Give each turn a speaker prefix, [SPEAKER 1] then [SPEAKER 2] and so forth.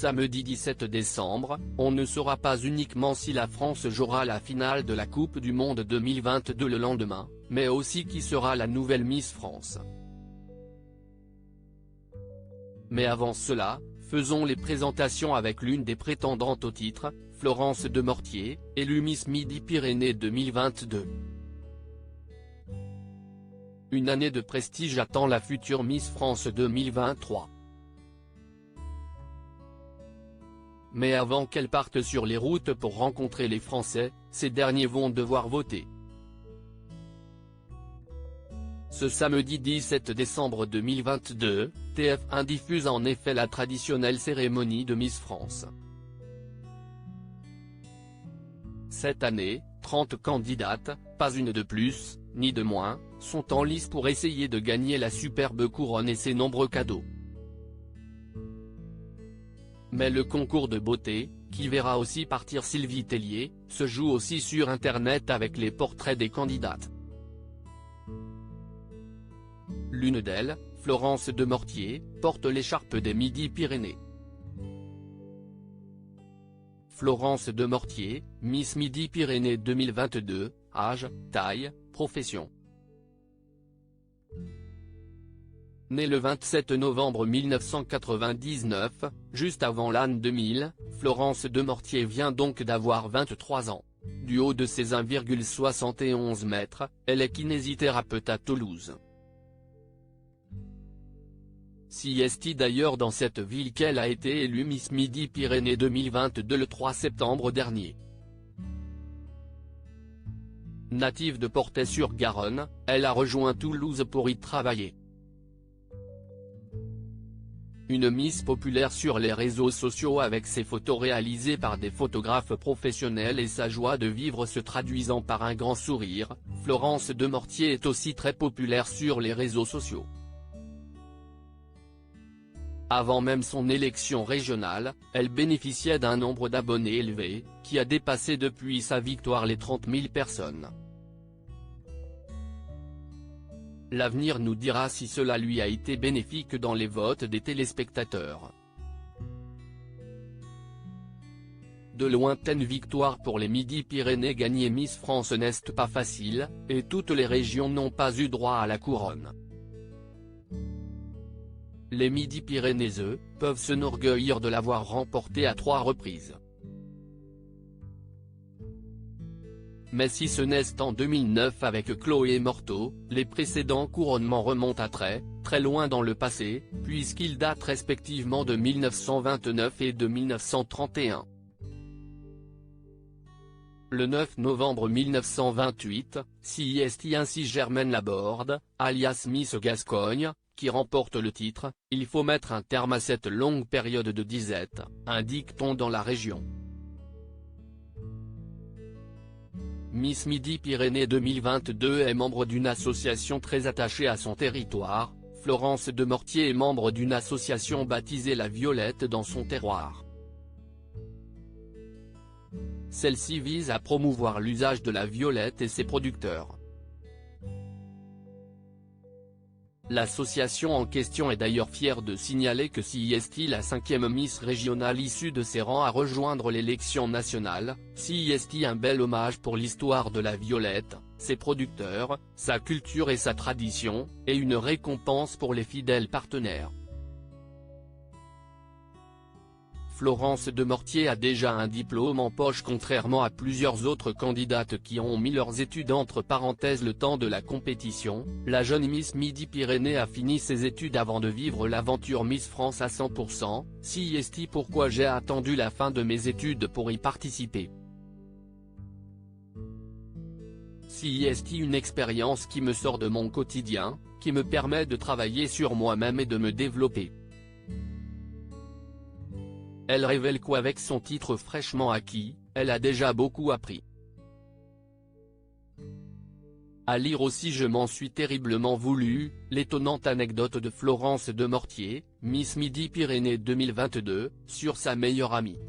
[SPEAKER 1] Samedi 17 décembre, on ne saura pas uniquement si la France jouera la finale de la Coupe du Monde 2022 le lendemain, mais aussi qui sera la nouvelle Miss France. Mais avant cela, faisons les présentations avec l'une des prétendantes au titre, Florence Demortier, élue Miss Midi-Pyrénées 2022. Une année de prestige attend la future Miss France 2023. Mais avant qu'elle parte sur les routes pour rencontrer les Français, ces derniers vont devoir voter. Ce samedi 17 décembre 2022, TF1 diffuse en effet la traditionnelle cérémonie de Miss France. Cette année, 30 candidates, pas une de plus, ni de moins, sont en lice pour essayer de gagner la superbe couronne et ses nombreux cadeaux. Mais le concours de beauté, qui verra aussi partir Sylvie Tellier, se joue aussi sur internet avec les portraits des candidates. L'une d'elles, Florence Demortier, porte l'écharpe des Midi-Pyrénées. Florence Demortier, Miss Midi-Pyrénées 2022, âge, taille, profession. Née le 27 novembre 1999, juste avant l'an 2000, Florence Demortier vient donc d'avoir 23 ans. Du haut de ses 1,71 m, elle est kinésithérapeute à Toulouse. C'est d'ailleurs dans cette ville qu'elle a été élue Miss Midi-Pyrénées 2022 le 3 septembre dernier. Native de Portet-sur-Garonne, elle a rejoint Toulouse pour y travailler. Une Miss populaire sur les réseaux sociaux avec ses photos réalisées par des photographes professionnels et sa joie de vivre se traduisant par un grand sourire, Florence Demortier est aussi très populaire sur les réseaux sociaux. Avant même son élection régionale, elle bénéficiait d'un nombre d'abonnés élevé, qui a dépassé depuis sa victoire les 30 000 personnes. L'avenir nous dira si cela lui a été bénéfique dans les votes des téléspectateurs. De lointaines victoires pour les Midi-Pyrénées gagner Miss France n'est pas facile, et toutes les régions n'ont pas eu droit à la couronne. Les Midi-Pyrénées, eux, peuvent s'enorgueillir de l'avoir remportée à 3 reprises. Mais si ce n'est en 2009 avec Chloé Morteau, les précédents couronnements remontent à très loin dans le passé, puisqu'ils datent respectivement de 1929 et de 1931. Le 9 novembre 1928, c'est ainsi Germaine Laborde, alias Miss Gascogne, qui remporte le titre. Il faut mettre un terme à cette longue période de disette, indique-t-on dans la région. Miss Midi-Pyrénées 2022 est membre d'une association très attachée à son territoire. Florence Demortier est membre d'une association baptisée La Violette dans son terroir. Celle-ci vise à promouvoir l'usage de la violette et ses producteurs. L'association en question est d'ailleurs fière de signaler que c'est la 5e Miss régionale issue de ses rangs à rejoindre l'élection nationale. C'est un bel hommage pour l'histoire de la violette, ses producteurs, sa culture et sa tradition, et une récompense pour les fidèles partenaires. Florence Demortier a déjà un diplôme en poche contrairement à plusieurs autres candidates qui ont mis leurs études entre parenthèses le temps de la compétition. La jeune Miss Midi-Pyrénées a fini ses études avant de vivre l'aventure Miss France à 100%, c'est pourquoi j'ai attendu la fin de mes études pour y participer. C'est une expérience qui me sort de mon quotidien, qui me permet de travailler sur moi-même et de me développer. Elle révèle qu'avec son titre fraîchement acquis, elle a déjà beaucoup appris. À lire aussi Je m'en suis terriblement voulu, l'étonnante anecdote de Florence Demortier, Miss Midi-Pyrénées 2022, sur sa meilleure amie.